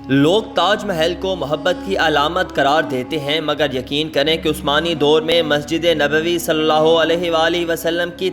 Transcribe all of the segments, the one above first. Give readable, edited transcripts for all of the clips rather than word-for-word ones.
لوگ تاج محل کو محبت کی علامت قرار دیتے ہیں، مگر یقین کریں کہ عثمانی دور میں مسجد نبوی صلی اللہ علیہ وآلہ وسلم کی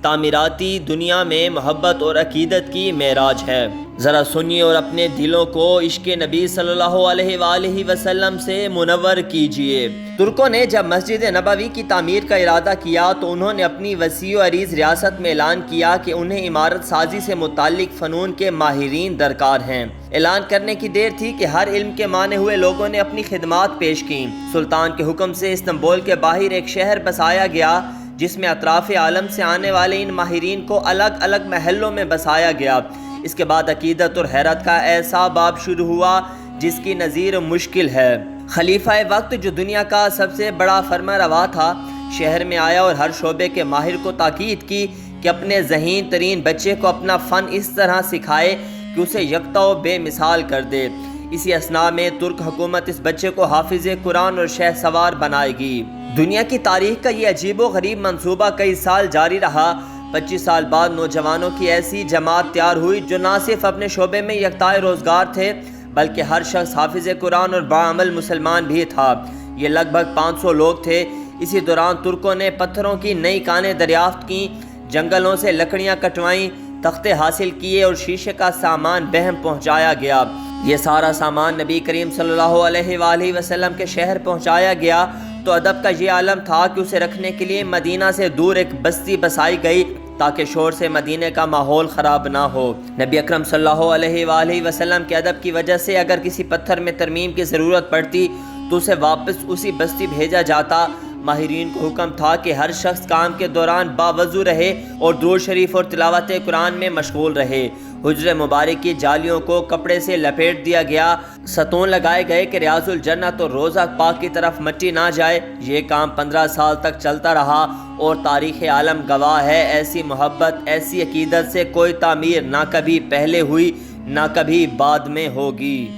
تعمیراتی دنیا میں محبت اور عقیدت کی معراج ہے۔ ذرا سنیے اور اپنے دلوں کو عشق نبی صلی اللہ علیہ وآلہ وسلم سے منور کیجیے۔ ترکوں نے جب مسجد نبوی کی تعمیر کا ارادہ کیا تو انہوں نے اپنی وسیع و عریض ریاست میں اعلان کیا کہ انہیں عمارت سازی سے متعلق فنون کے ماہرین درکار ہیں۔ اعلان کرنے کی دیر تھی کہ ہر علم کے مانے ہوئے لوگوں نے اپنی خدمات پیش کیں۔ سلطان کے حکم سے استنبول کے باہر ایک شہر بسایا گیا جس میں اطراف عالم سے آنے والے ان ماہرین کو الگ الگ محلوں میں بسایا گیا۔ اس کے بعد عقیدت اور حیرت کا ایسا باب شروع ہوا جس کی نظیر مشکل ہے۔ خلیفہ وقت جو دنیا کا سب سے بڑا فرما روا تھا، شہر میں آیا اور ہر شعبے کے ماہر کو تاکید کی کہ اپنے ذہین ترین بچے کو اپنا فن اس طرح سکھائے کہ اسے یکتا و بے مثال کر دے۔ اسی اثناء میں ترک حکومت اس بچے کو حافظ قرآن اور شہ سوار بنائے گی۔ دنیا کی تاریخ کا یہ عجیب و غریب منصوبہ کئی سال جاری رہا۔ 25 سال بعد نوجوانوں کی ایسی جماعت تیار ہوئی جو نہ صرف اپنے شعبے میں یکتائے روزگار تھے بلکہ ہر شخص حافظ قرآن اور باعمل مسلمان بھی تھا۔ یہ لگ بھگ 500 لوگ تھے۔ اسی دوران ترکوں نے پتھروں کی نئی کانیں دریافت کیں، جنگلوں سے لکڑیاں کٹوائیں، تختے حاصل کیے اور شیشے کا سامان بہم پہنچایا گیا۔ یہ سارا سامان نبی کریم صلی اللہ علیہ وآلہ وسلم کے شہر پہنچایا گیا تو ادب کا یہ عالم تھا کہ اسے رکھنے کے لیے مدینہ سے دور ایک بستی بسائی گئی تاکہ شور سے مدینے کا ماحول خراب نہ ہو۔ نبی اکرم صلی اللہ علیہ وآلہ وسلم کے ادب کی وجہ سے اگر کسی پتھر میں ترمیم کی ضرورت پڑتی تو اسے واپس اسی بستی بھیجا جاتا۔ ماہرین کو حکم تھا کہ ہر شخص کام کے دوران باوضو رہے اور درود شریف اور تلاوت قرآن میں مشغول رہے۔ حجر مبارک کی جالیوں کو کپڑے سے لپیٹ دیا گیا، ستون لگائے گئے کہ ریاض الجنت اور روزہ پاک کی طرف مٹی نہ جائے۔ یہ کام 15 سال تک چلتا رہا اور تاریخ عالم گواہ ہے، ایسی محبت، ایسی عقیدت سے کوئی تعمیر نہ کبھی پہلے ہوئی نہ کبھی بعد میں ہوگی۔